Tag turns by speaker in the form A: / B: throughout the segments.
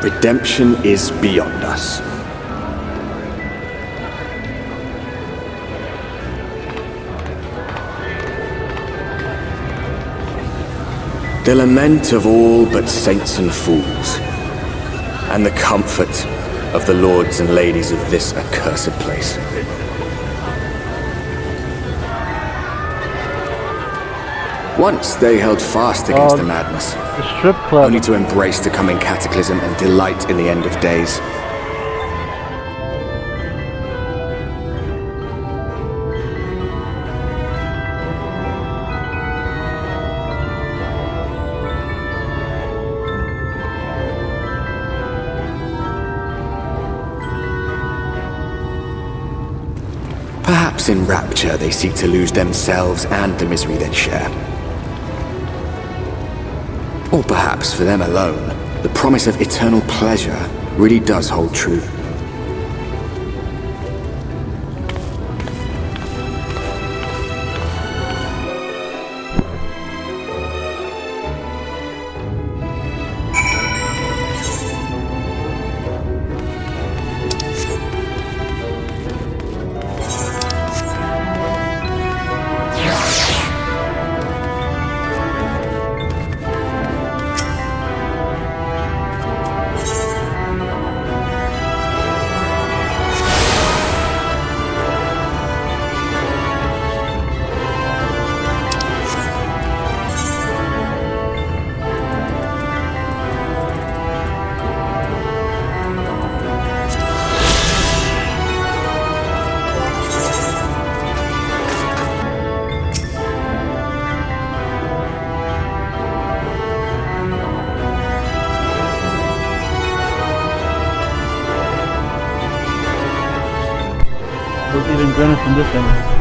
A: Redemption is beyond us. The lament of all but saints and fools, and the comfort of the lords and ladies of this accursed place. Once they held fast against the madness,
B: the strip club.
A: only to embrace the coming cataclysm and delight in the end of days. Perhaps in rapture they seek to lose themselves and the misery they share. Or perhaps for them alone, the promise of eternal pleasure really does hold true.
B: Even grinning from this angle.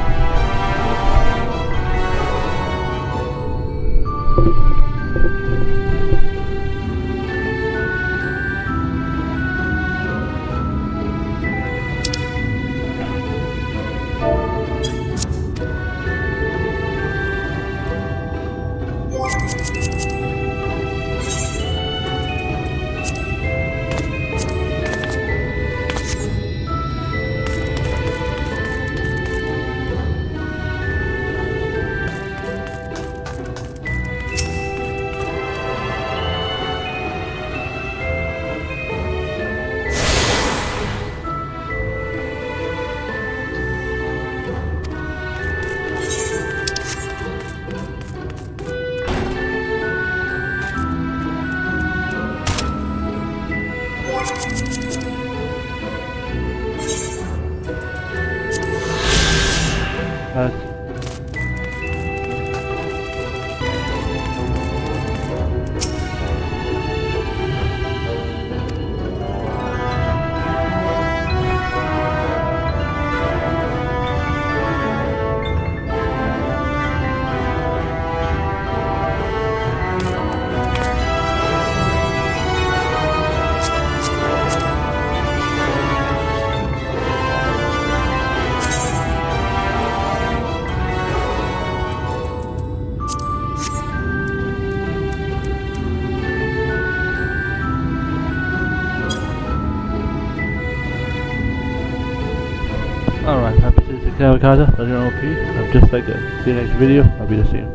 B: Alright, happy to see you, Kaiser. That's your OP. I'm just like that. See you next video. I'll be the same.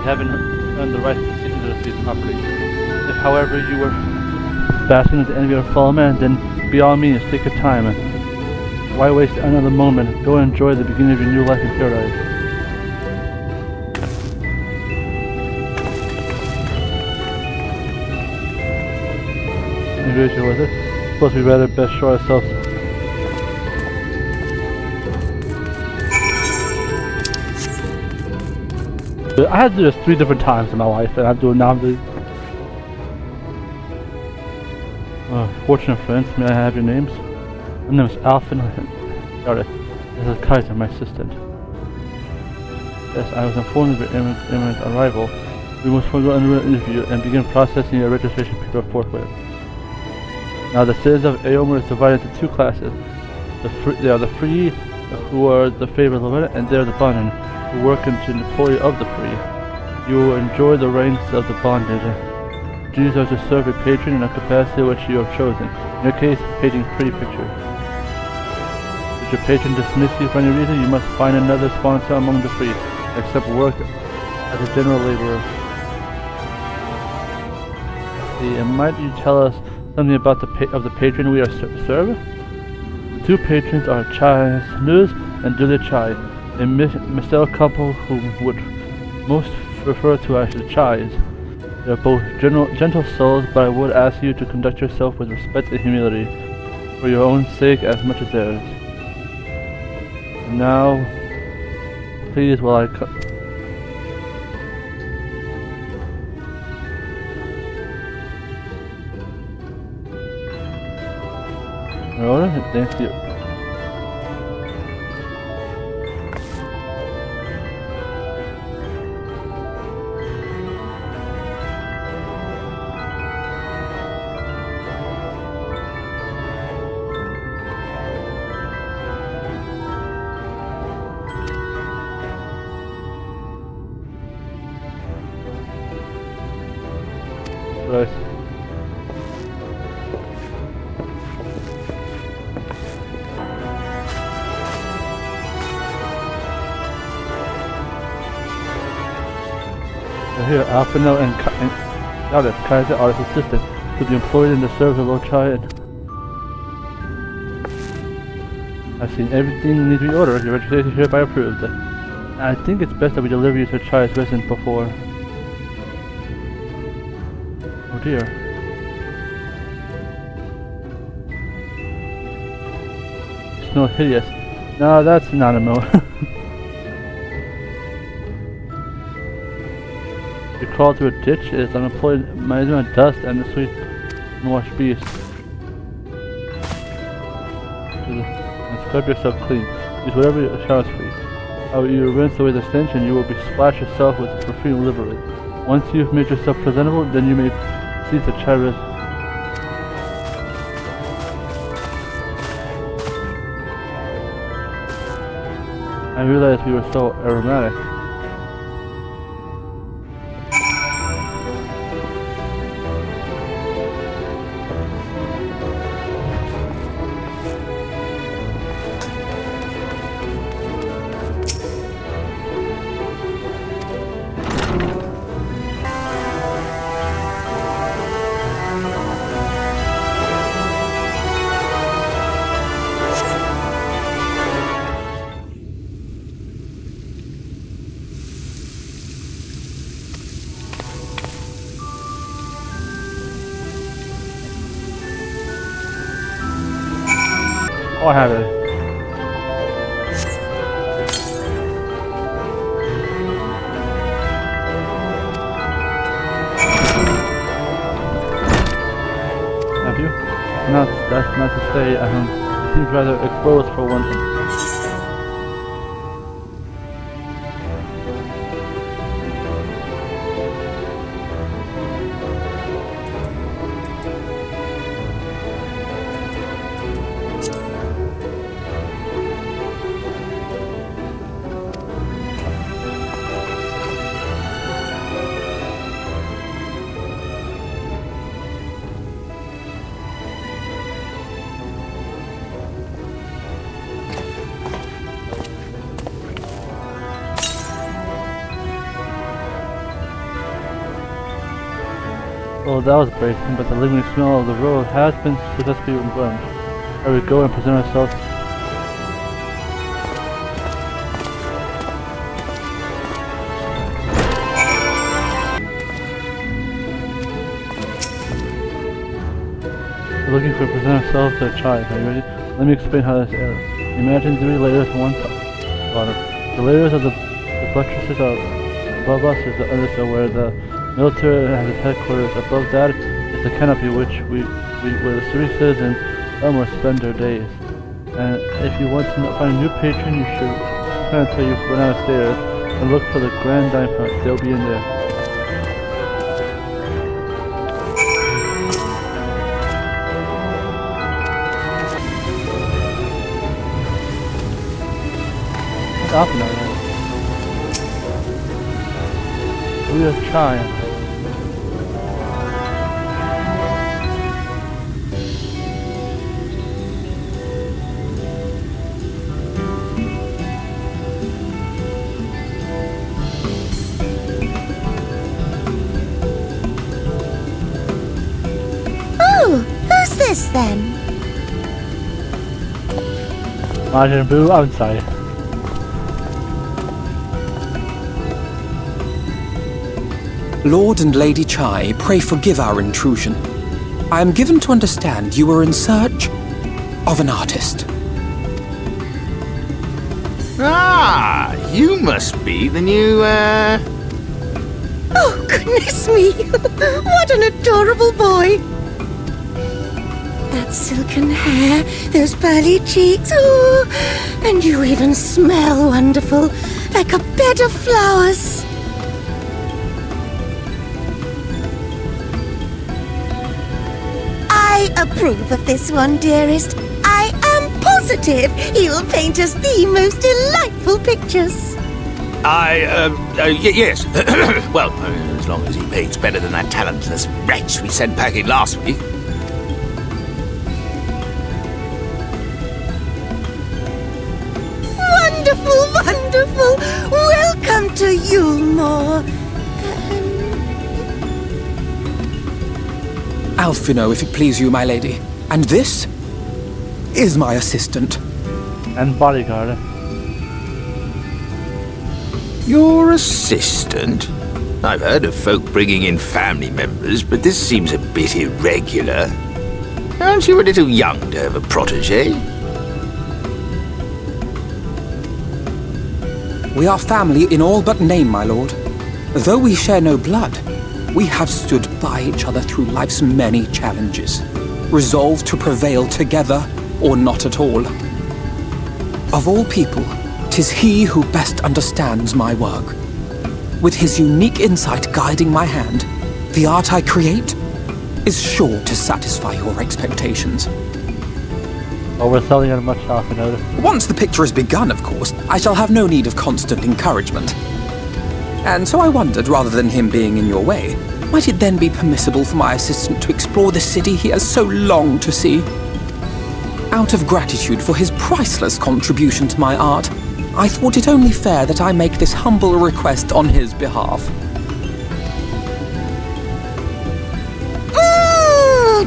B: Haven't earned the right to sit into the seat properly. If, however, you were basking in the envy of a fellow man, then by all means take your time. Why waste another moment? Go enjoy the beginning of your new life in paradise. engaging with it. Suppose we rather best show ourselves. I had to do this 3 different times in my life, and I'm doing now. Fortunate friends, may I have your names? My name is Alfin. Sorry, this is Kaiser, my assistant. Yes, I was informed of your imminent arrival. We must forego an interview and begin processing your registration paper forthwith. Now, the citizens of Eulmore is divided into 2 classes. They are the free, who are the favored lieutenant, and they are the bondmen, who work into an employee of the free. You will enjoy the ranks of the bondage. Duties are to serve a patron in a capacity which you have chosen. In your case, painting pretty pictures. If your patron dismiss you for any reason, you must find another sponsor among the free, except work as a general laborer. And might you tell us something about the patron we are serve? The 2 patrons are Chai Snooze and Julia Chai, a mysterious couple who would most refer to as the Chais. They are both gentle souls, but I would ask you to conduct yourself with respect and humility, for your own sake as much as theirs. And now, please, while I thank you. Right. Here, Alfino and Kaiser are his assistant, to be employed in the service of Lord Chai. I've seen everything you need to be ordered. Your registration is hereby approved. I think it's best that we deliver you to Chai's residence before. Oh dear. It's no hideous. No, that's not a mo. You crawl through a ditch, it is unemployed management dust and the sweet and wash beast. And scrub yourself clean. Use whatever showers free. How you rinse away the stench and you will splash yourself with perfume liberally. Once you've made yourself presentable, then you may cease the charis. I realized we were so aromatic. Oh, I have it. Have you? That's not to say, it seems rather exposed for one thing. Well, that was bracing, but the lingering smell of the road has been successfully burned. I would go and present ourselves. We're looking for present ourselves to a child. Are you ready? Let me explain how this is. Imagine 3 layers on one top. The layers of the buttresses are above us is the underside where the military has its headquarters. Above that is the canopy where the 3 citizens Eulmore spend their days. And if you want to find a new patron, you should come until you run downstairs and look for the Grand Dine Front. They'll be in there. Up now. We are trying.
C: Oh, who's this then?
B: Majin Buu outside.
D: Lord and Lady Chai, pray forgive our intrusion. I am given to understand you were in search of an artist.
E: Ah, you must be the new,
C: Oh, goodness me! What an adorable boy! That silken hair, those pearly cheeks, oh, and you even smell wonderful, like a bed of flowers. I approve of this one, dearest. I am positive he will paint us the most delightful pictures.
E: yes. Well, as long as he paints better than that talentless wretch we sent packing last week.
C: Wonderful, wonderful! Welcome to Eulmore.
D: Alphino, if it please you, my lady. And this is my assistant.
B: And bodyguard.
E: Your assistant? I've heard of folk bringing in family members, but this seems a bit irregular. Aren't you a little young to have a protege?
D: We are family in all but name, my lord. Though we share no blood, we have stood by each other through life's many challenges, resolved to prevail together or not at all. Of all people, 'tis he who best understands my work. With his unique insight guiding my hand, the art I create is sure to satisfy your expectations.
B: Oh, we're selling at a much higher notice.
D: Once the picture is begun, of course, I shall have no need of constant encouragement. And so I wondered, rather than him being in your way, might it then be permissible for my assistant to explore the city he has so longed to see? Out of gratitude for his priceless contribution to my art, I thought it only fair that I make this humble request on his behalf.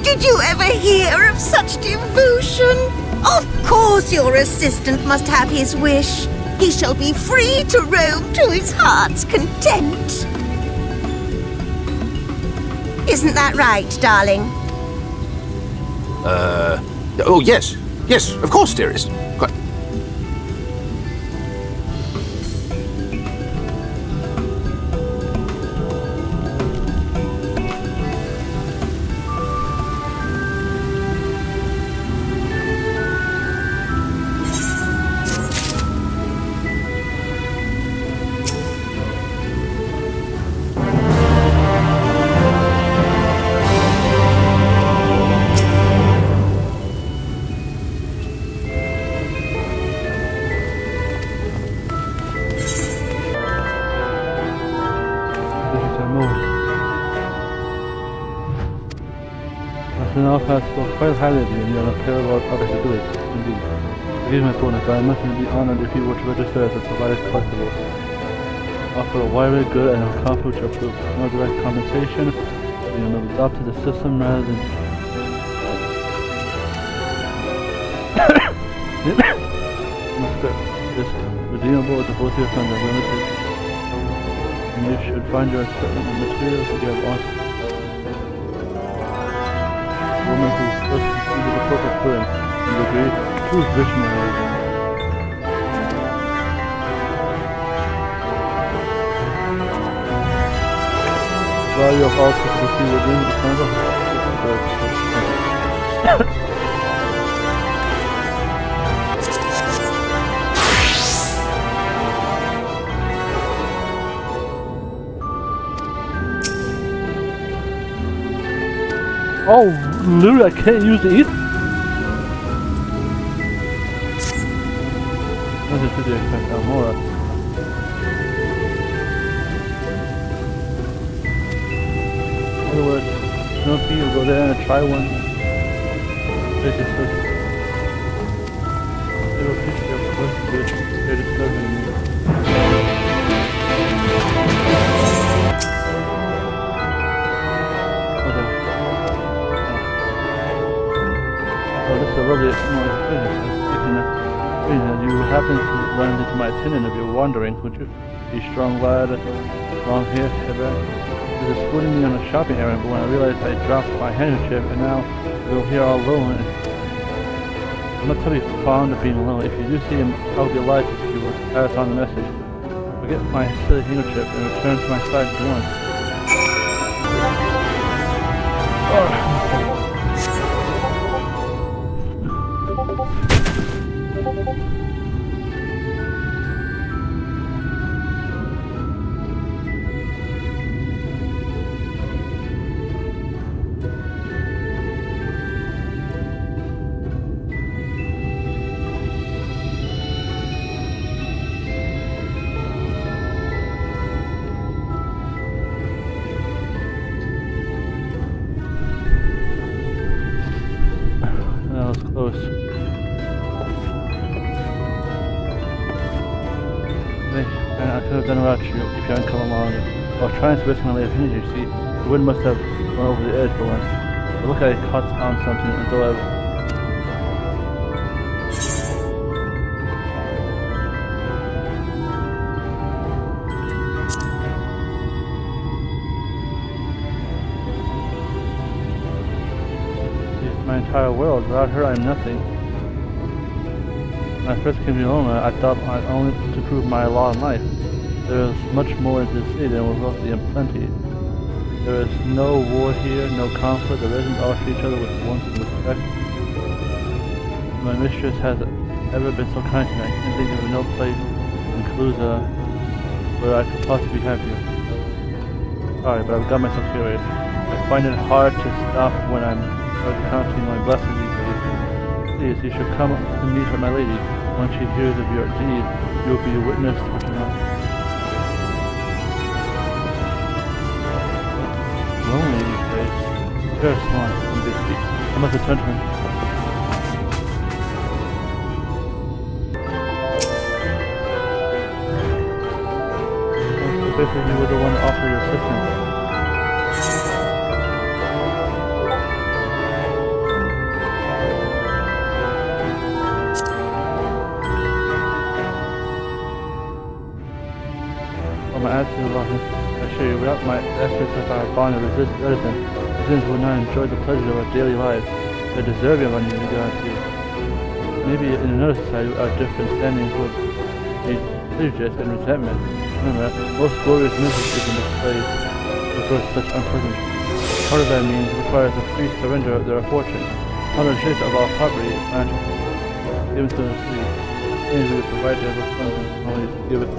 C: Did you ever hear of such devotion? Of course your assistant must have his wish. He shall be free to roam to his heart's content. Isn't that right, darling?
E: Oh, yes. Yes, of course, dearest. Quite.
B: Alpha spoke quite highly of you and you are clear about others' abilities, indeed. Forgive my boldness, but I must be honored if you were to register as a provider collectible. Offer a wide good and I'm confident to approve. No direct compensation. You have adopted the system rather than... This redeemable with both your funds are limited. And you should find your equipment and materials that you have on. Woman who first fluent in degree, true visionary. Value of all secrecy within the candle. Oh, literally, I can't use it either. What's this video expect more? In other words, no people go there and try one. This is so little picture of what they're discovering me. Oh, this is a lovely small experience. You happen to run into my attendant if you're wandering, would you? Be strong lad, long hair, headband. He was escorting me on a shopping errand, but when I realized I dropped my handkerchief and now we're here all alone. I'm not totally fond of being alone. If you do see him, I would be delighted if you would pass on the message. Forget my silly handkerchief and return to my side at once. Close. And I could have done without you if you hadn't come along. I was trying to risk my life in you, see. The wind must have gone over the edge for once. But look, I caught on something until I... my entire world. Without her, I'm nothing. When I first came to Eulmore, I thought I'd only to prove my law in life. There is much more into the city than was wealthy and plenty. There is no war here, no conflict. The residents all treat each other with warmth and respect. My mistress has ever been so kind to me. I can't think of no place in Kaluza where I could possibly be happier. Sorry, but I've got myself curious. I find it hard to stop when I'm counting my blessings these days. Please, you should come to meet her, my lady. Once she hears of your deed, you will be a witness to what you know. Lonely these days. Very smart and big feet. I must return to him. So basically, you were the one to offer your assistance. My attitude about him, I assure you, without my efforts of our bond of resistance, residents would not enjoy the pleasure of our daily lives. They're deserving of our new regard to you. Maybe in another society, our different standings would be prejudice and resentment. Remember, most glorious music is in this place, because such unpleasant. Part of that means requires a free surrender of their fortune. 100% of all property is magic. Given to the city, things we would provide to those funds and only give it.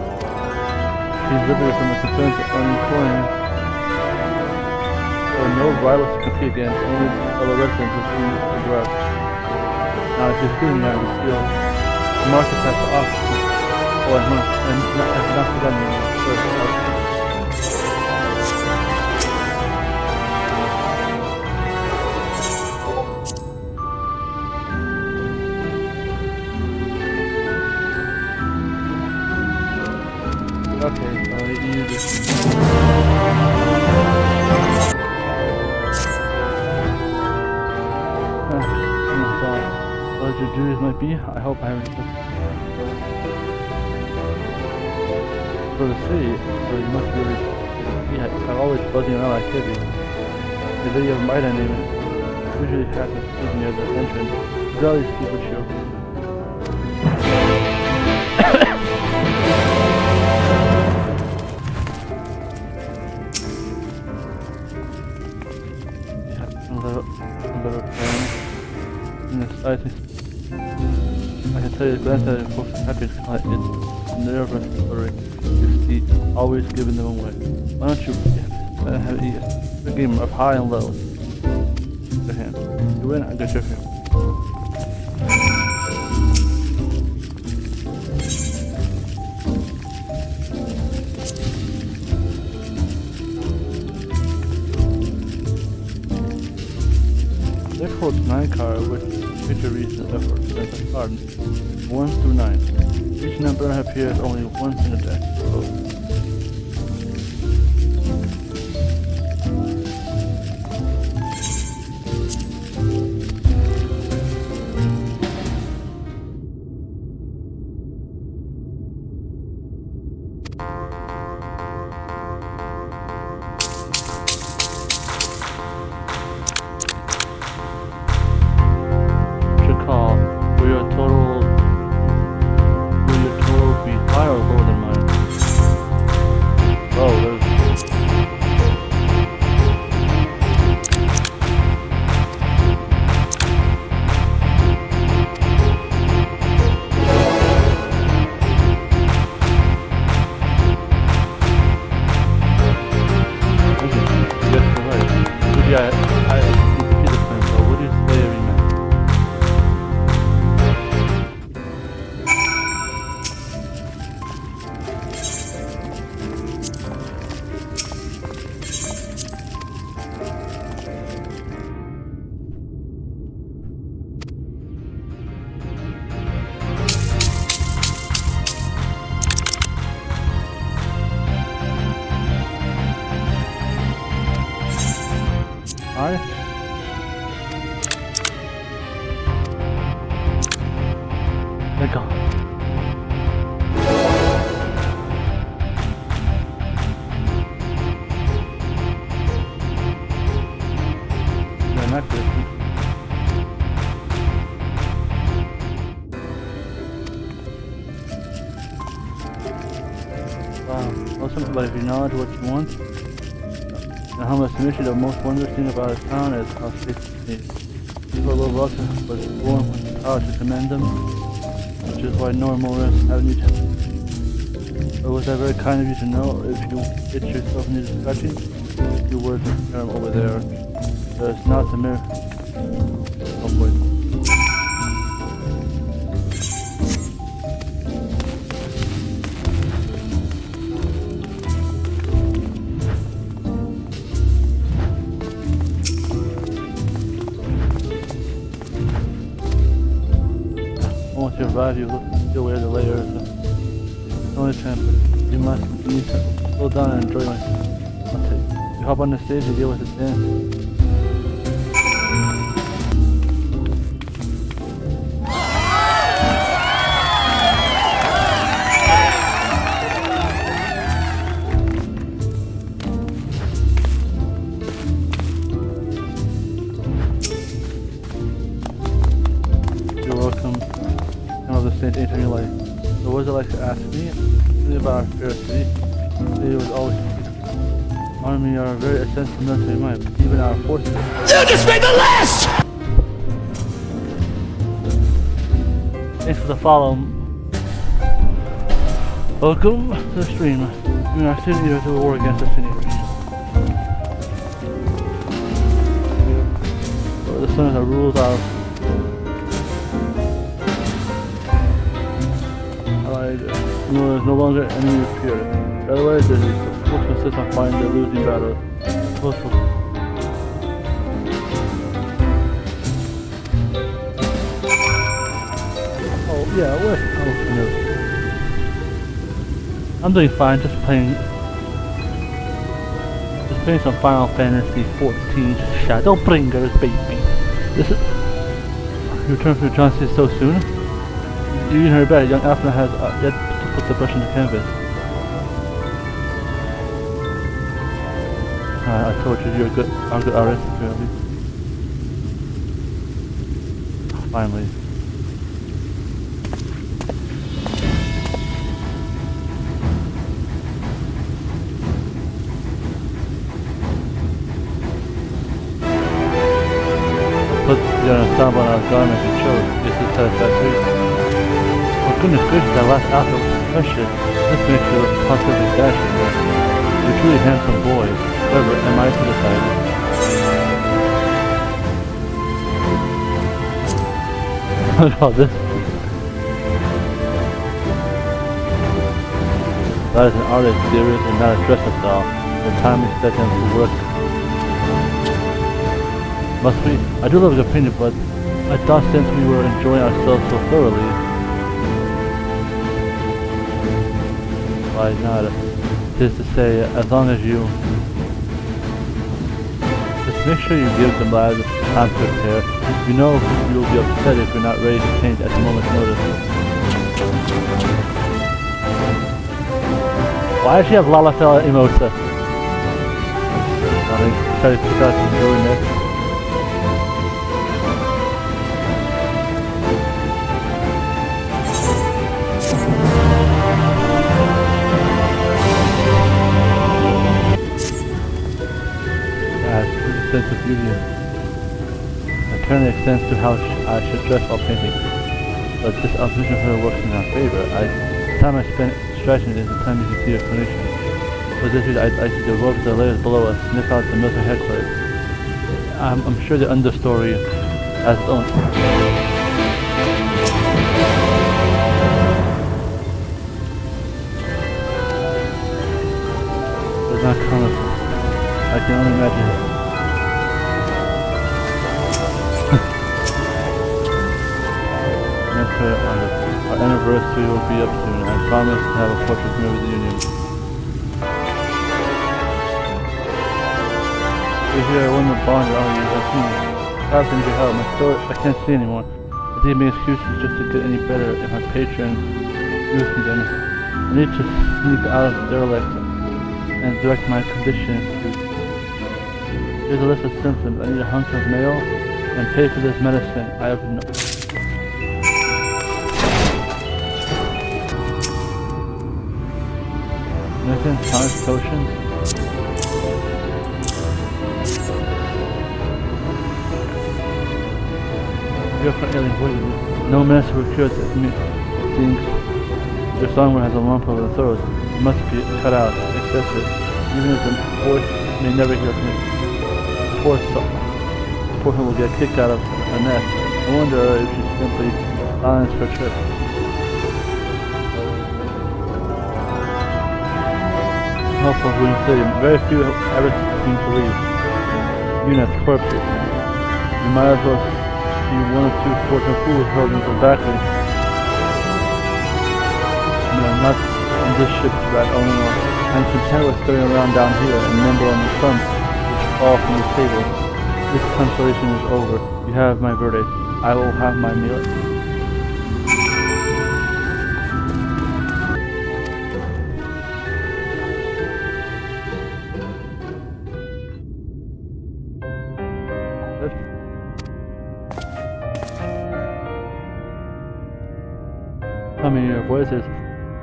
B: She's liberated from the concerns of earning coin. There are no rivals to compete against, only fellow residents with whom to grow up. Now, if you're feeling that, you feel the markets have to offer. Oh, I must, and not forget me first. Okay, so you just... What your duties might be, I hope I haven't... For the city, so you must really... I'm always buzzing around activity. The video of Marina name it. usually happens near the entrance. Valley's super chill. You have some little plan. In the size, I can tell you, glance at it, folks happy to call it. It's nervous story. You see, always giving them away. Why don't you have a game of high and low? Good hand. You win, I got your film. This holds 9 cards with future reason effort as a card 1 through 9. Each number appears only once in a deck. But if you knowledge what you want, and how much submission, the most wondrous thing about a town is how safe it is. People are low luck, but born with the power to command them, which is why normal rest haven't you. But was that very kind of you to know if you get yourself into discussion? You were the term over there. There's not a mere. Oh boy. You still wear the layers. Only temper. You need to slow down and enjoy myself. You hop on the stage and deal with the dance. Into your life. So what was it like to ask me about our fair city? It was always army are a very essential military might, even our forces.
E: You just made the list!
B: Thanks for the follow. Welcome to the stream. In our city is a war against the city. So the sun that rules out. There's no longer any period. Otherwise, the force consists on fighting the losing battle. Oh yeah, what? Oh no. I'm doing fine. Just playing some Final Fantasy 14 Shadowbringers, baby. This is your turn for John says so soon. You heard better. Young Alpha has yet to put the brush on the canvas. I told you you're a good artist, apparently. Finally. Put the ensemble on our garments and chose. Is this satisfactory? Oh goodness gracious, that last outfit was precious. This makes you look positively dashing. You're a truly handsome boy. However, am I to decide? Look at all this. That is an artist, serious and not a dress-up doll. The time we set him to work. Must we? I do love his opinion, but I thought since we were enjoying ourselves so thoroughly. Why not? It is to say, as long as you... Just make sure you give the lad time to prepare. You know you will be upset if you're not ready to change at the moment's notice. Why does she have Lalafell emotes? I think try to pick out some joy next. Sense of beauty apparently extends to how I should dress while painting, but this opposition of her works in our favor. The time I spent stretching is the time you can see the explanation. For this reason, I see the ropes, the layers below us, sniff out the military headquarters. I'm sure the understory has its own. Does not come. I can only imagine it. Our anniversary will be up soon. I promise to have a portrait made with the Union. We're here, I won the bond, all you have seen. God send your help. My story, I can't see anymore. I think make excuses just to get any better if my patron use me then. I need to sneak out of the derelict and direct my condition to... Here's a list of symptoms. I need a hunk of mail and pay for this medicine. I have no... Medicine, tonics, potions. You're from alien voices. No medicine will cure this. It seems your songbird has a lump over the throat. It must be cut out, excessive. Even if the voice may never hear from it. Poor one will get kicked out of her nest. I wonder if she simply silenced her trip. Helpful who city. Very few ever seem to leave. Units, corpses. You might as well see one or two fortunate fools hurled into the backly. No, not on this ship's rat only one. I'm content with scurrying around down here and nimble on the crumbs which fall from the table. This consolation is over. You have my verdict. I will have my meal. I mean, your voice is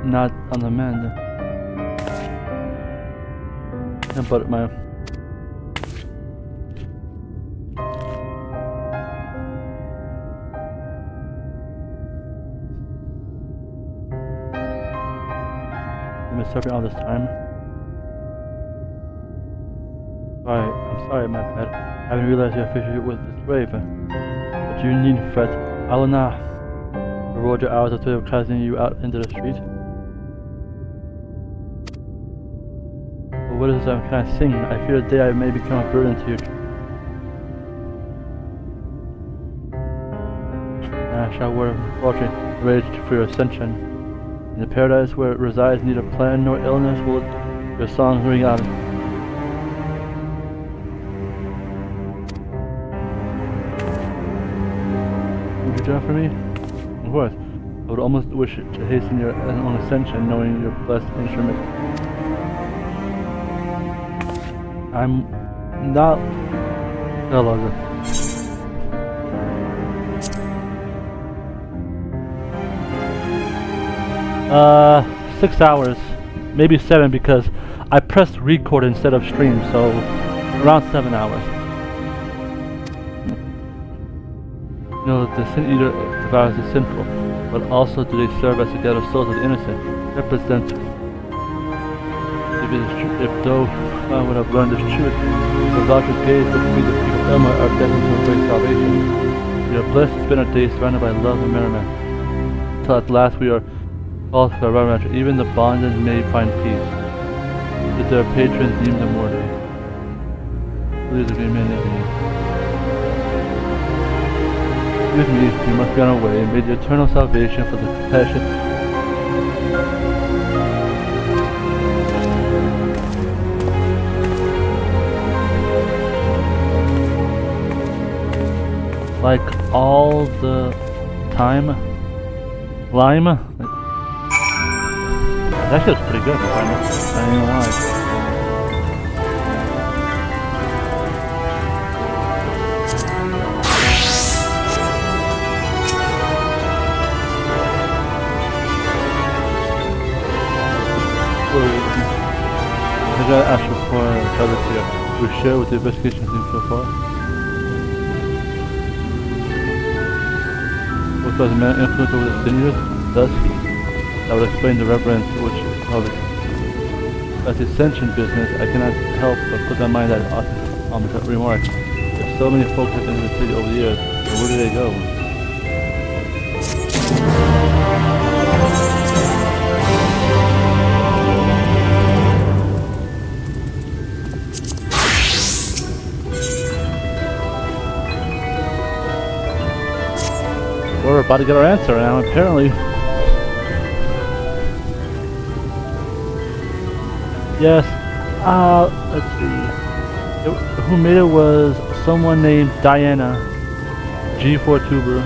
B: not on the mend. But my... I've been suffering all this time. I'm sorry, my pet. I haven't realized your official was this brave. But you needn't fret. I will not reward your hours of casting you out into the street. But what is this can I sing? I fear the day I may become a burden to you. And I shall wear poetry raged for your ascension. In the paradise where it resides, neither plan nor illness will your songs ring out. Would you do that for me? Of course. I would almost wish to hasten your own ascension, knowing your blessed instrument. I'm not... No longer. 6 hours, maybe 7 because I pressed record instead of stream, so around 7 hours. You know, the sin eater devours the sinful, but also do they serve as the God of souls of the innocent, represent. If though I would have learned this truth, the larger gaze would be the feet of Eulmore are destined to embrace salvation. We are blessed to spend our days surrounded by love and merriment, until at last we are called to our reverence. Even the bondage may find peace, that their patrons deem them worthy. Please agree, men. With me, we must be on our way, and may the eternal salvation for the compassion. Like all the time, lime. That shit's pretty good. I ain't gonna lie. I gotta ask you for Kaiser here. We share with the investigation team so far. What does man influence over the sinews? Does he? That would explain the reverence which is public. As the ascension business, I cannot help but put in mind that remark. There's so many folks that have been in the city over the years, so where do they go? We're about to get our answer now, apparently. Yes, let's see. Who made it was someone named Diana, G4 Tuber.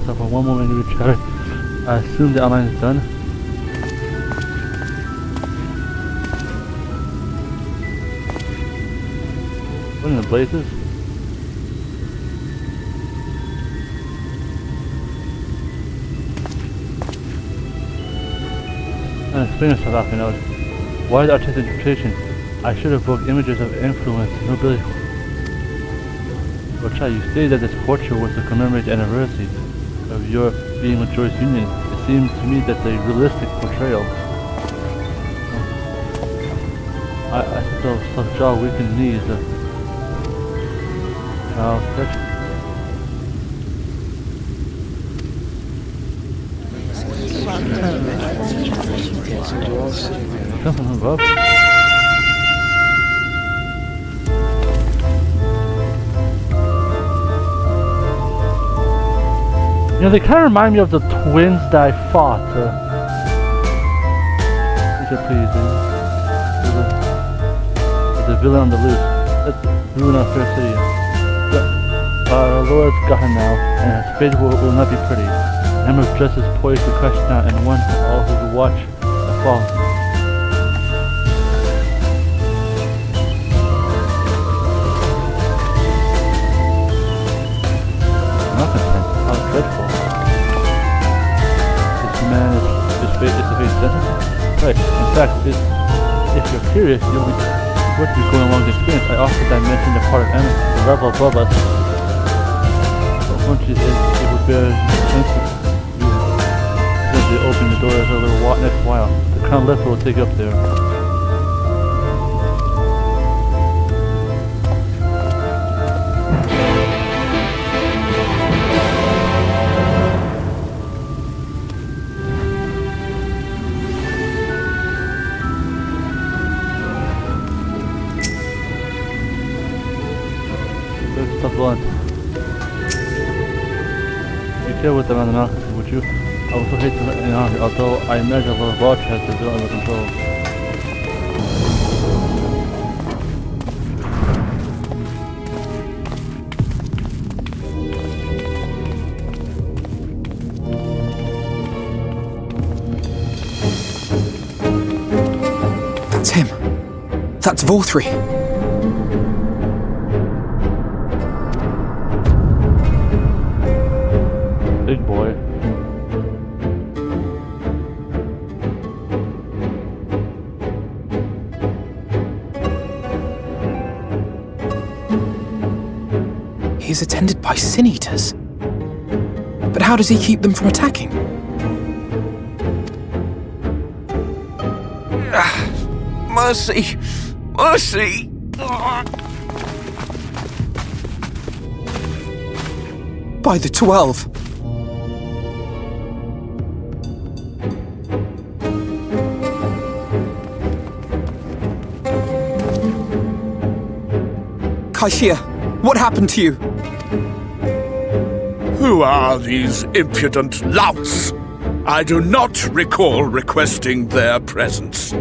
B: So for one moment, you try. I assume the online is done. What in the blazes? Explain yourself off, you know. Why the artistic interpretation? I should have booked images of influence, nobility. Well, child, you stated that this portrait was to commemorate the anniversary of your being with Joyce Union. It seemed to me that the realistic portrayal. I still jaw weakened knees. Stretch. Something above. You know, they kind of remind me of the twins that I fought. Please, the villain on the loose. Let's ruin our fair city. Our Lord's got him now, and his fate will not be pretty. The hammer of justice poised to crush down, and one for all who watch the fall. I'm not content. How dreadful. This man is the fate sentence? Right. In fact, if you're curious, you'll be worth be going along the experience. I offered that mention the part of Emma, the rebel above us. Once it would bear you open the door a little next while. The crown lifter will take you up there. Stop blunt. With them on the mountain, would you? I would so hate to let you know, although I imagine a little watch has the villain under control.
D: That's him. That's Vorthri. is attended by sin-eaters. But how does he keep them from attacking?
E: Mercy! Mercy!
D: By the 12. Kaiser, what happened to you?
F: Who are these impudent louts? I do not recall requesting their presence.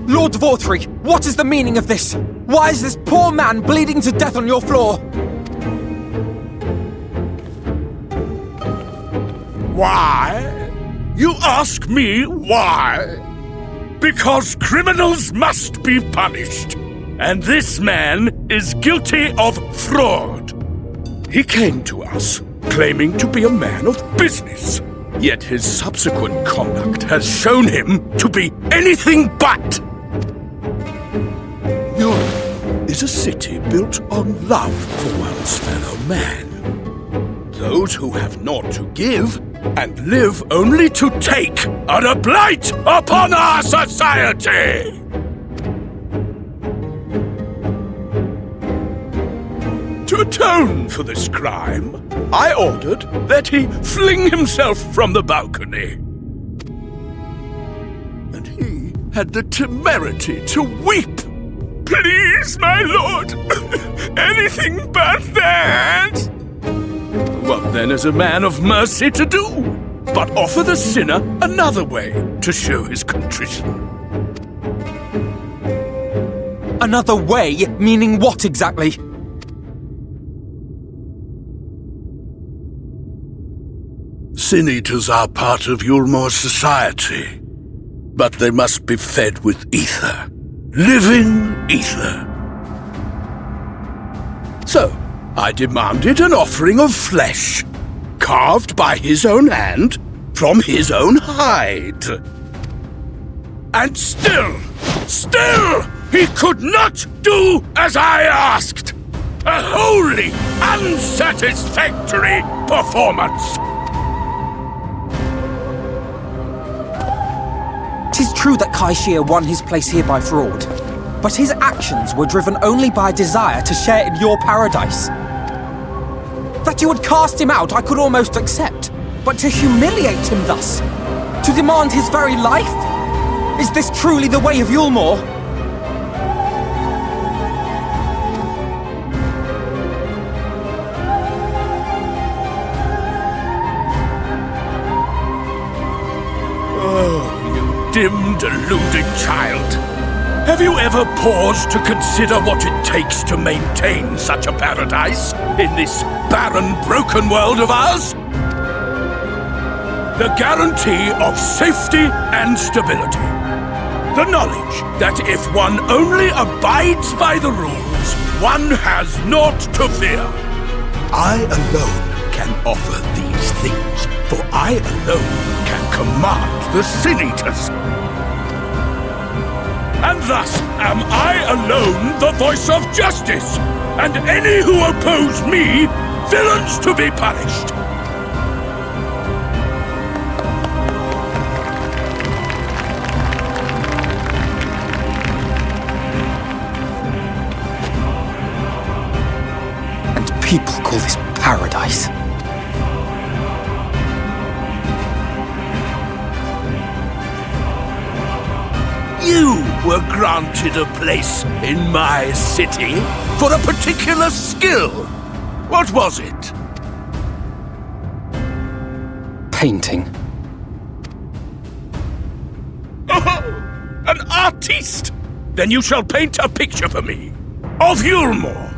D: Lord Vorthree, what is the meaning of this? Why is this poor man bleeding to death on your floor?
F: Why? You ask me why? Because criminals must be punished. And this man is guilty of fraud. He came to us, claiming to be a man of business. Yet his subsequent conduct has shown him to be anything but. Eulmore is a city built on love for one's fellow man. Those who have naught to give and live only to take are a blight upon our society! To atone for this crime, I ordered that he fling himself from the balcony. And he had the temerity to weep. Please, my lord, anything but that! What then is a man of mercy to do, but offer the sinner another way to show his contrition?
D: Another way? Meaning what exactly?
F: Sin-eaters are part of Eulmore's society, but they must be fed with ether. Living ether. So, I demanded an offering of flesh, carved by his own hand, from his own hide. And still, he could not do as I asked. A wholly unsatisfactory performance.
D: 'Tis true that Kaiser won his place here by fraud, but his actions were driven only by a desire to share in your paradise. That you would cast him out I could almost accept, but to humiliate him thus, to demand his very life? Is this truly the way of Eulmore?
F: Dim, deluded child. Have you ever paused to consider what it takes to maintain such a paradise in this barren, broken world of ours? The guarantee of safety and stability. The knowledge that if one only abides by the rules, one has naught to fear. I alone can offer these things, for I alone can command the sin-eaters. And thus am I alone the voice of justice, and any who oppose me, villains to be punished.
D: And people call this paradise.
F: You were granted a place in my city for a particular skill. What was it?
D: Painting.
F: Oh, an artiste! Then you shall paint a picture for me of Eulmore.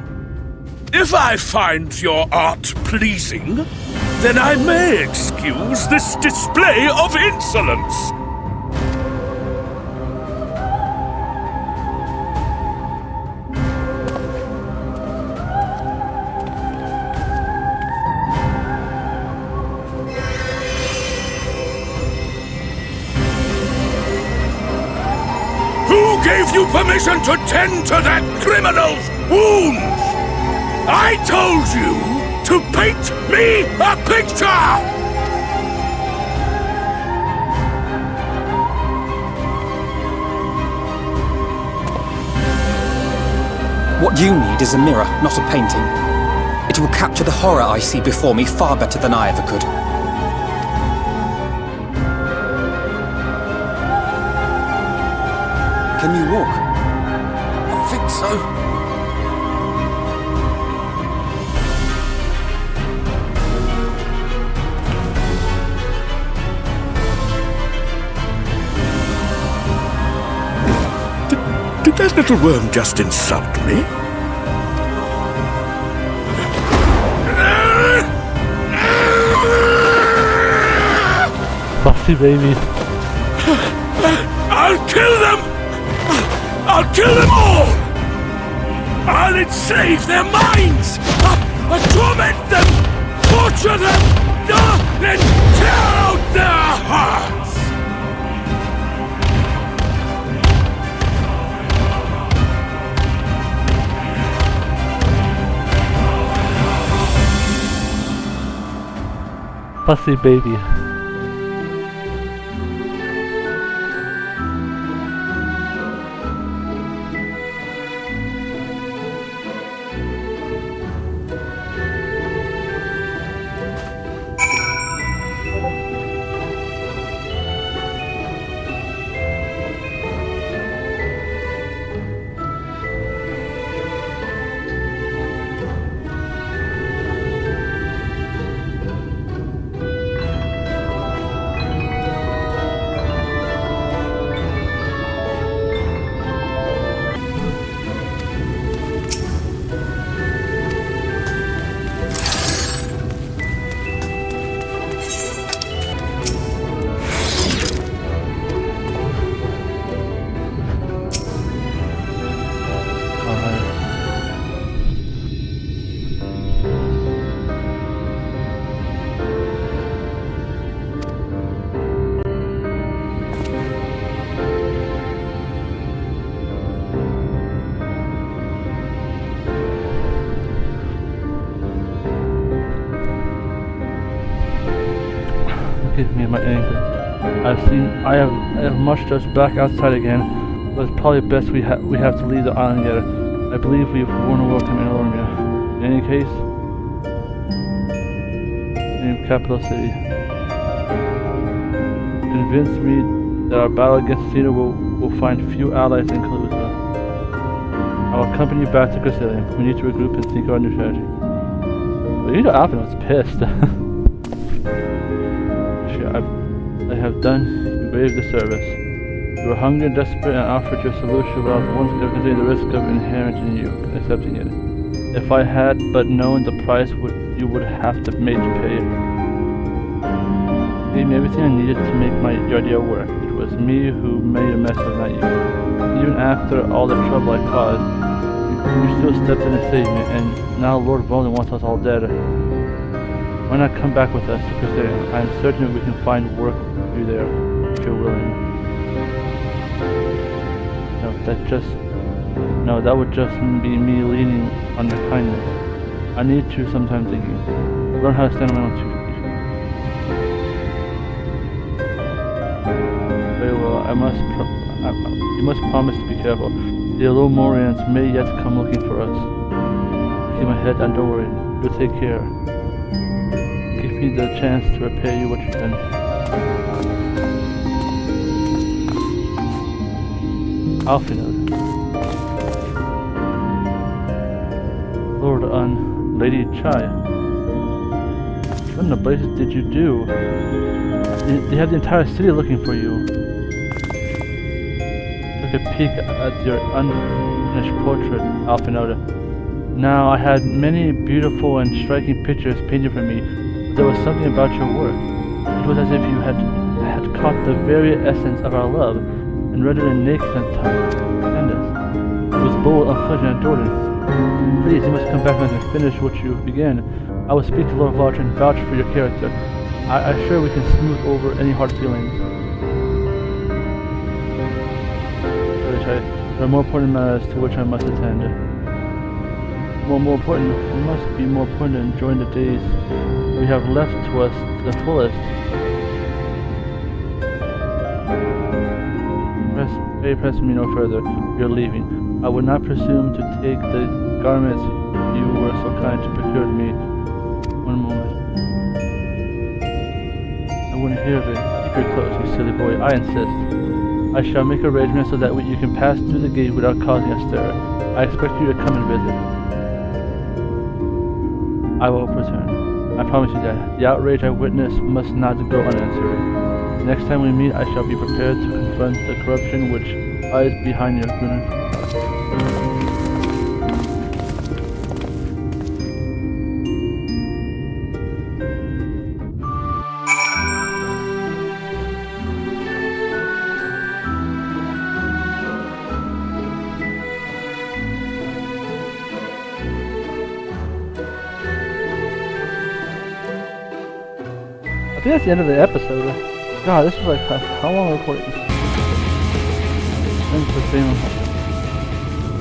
F: If I find your art pleasing, then I may excuse this display of insolence. Who Who gave you permission to tend to that criminal's wounds? I told you to paint me a picture!
D: What you need is a mirror, not a painting. It will capture the horror I see before me far better than I ever could. Can you walk?
A: I think so.
F: Did that little worm just insult me?
B: Fussy baby.
F: I'll kill them! I'll kill them all! I'll enslave their minds! I'll torment them! Torture them! Then tear out their hearts!
B: Fussy baby. Give me my anger. I have marched us back outside again, but it's probably best we have to leave the island together. I believe we've won welcome in Eulmore. In any case, in capital city. Convince me that our battle against Cena will find few allies in Calusa. I will accompany you back to Castellium. We need to regroup and think of our new strategy. But you know Alvin was pissed. I have done you grave disservice. You were hungry and desperate and offered your solution without once considering the risk of inherent in you accepting it. If I had but known the price you would have to made to pay, you gave me everything I needed to make your idea work. It was me who made a mess of, not you. Even after all the trouble I caused, you still stepped in and saved me, and now Lord Roland wants us all dead. Why not come back with us to Castellium? I am certain we can find work for you there, if you're willing. No, that would just be me leaning on your kindness. I need to sometimes thinking. Learn how to stand on my own 2 feet. Very well, you must promise to be careful. The Eulmorians may yet come looking for us. Keep my head down, don't worry. You'll take care. Give me the chance to repay you what you've done. Alfinod. Lord Lady Chai. What in the blazes did you do? They have the entire city looking for you. Took a peek at your unfinished portrait, Alfinod. Now, I had many beautiful and striking pictures painted for me. There was something about your work. It was as if you had caught the very essence of our love and read it in naked and tenderness. It was bold, unflinching, and adoring. Please, you must come back and finish what you began. I will speak to Lord Vouch and vouch for your character. I assure we can smooth over any hard feelings. Very there are more important matters to which I must attend. More important, it must be more important to enjoying the days we have left to us to the fullest. Press me no further. We are leaving. I would not presume to take the garments you were so kind to procure to me. One moment. I wouldn't hear of it. Keep your clothes, you silly boy. I insist. I shall make arrangements so that you can pass through the gate without causing a stir. I expect you to come and visit. I will return. I promise you that. The outrage I witnessed must not go unanswered. Next time we meet, I shall be prepared to confront the corruption which lies behind your goodness. I think that's the end of the episode. God, this was like how long recording this?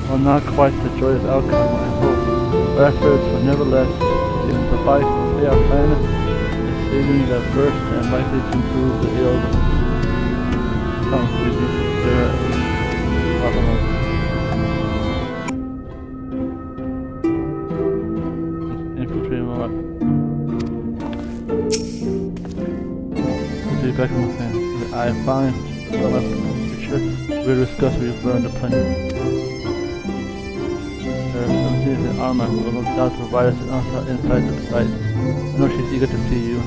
B: Well, not quite the joyous outcome I hope, but efforts will nevertheless suffice to say our plan is saving the first and likely to improve the ill. Back in the fan. I find the future we'll discuss we've learned a plenty. There are some things in Arma who will no doubt provide us insight to the site. I know she's eager to see you.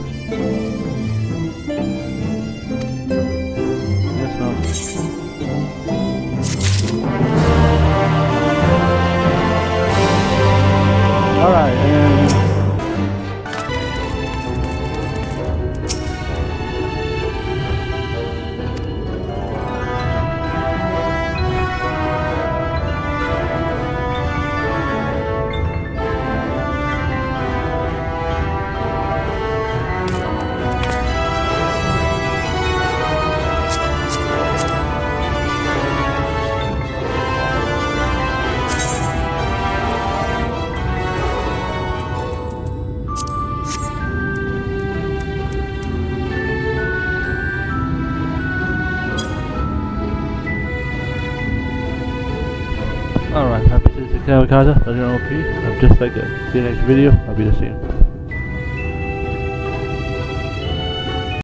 B: Yes, ma'am. Alright, and alright, happy to see you, Kaiser, Legend OP. I'm just like that. See you next video. I'll be the same.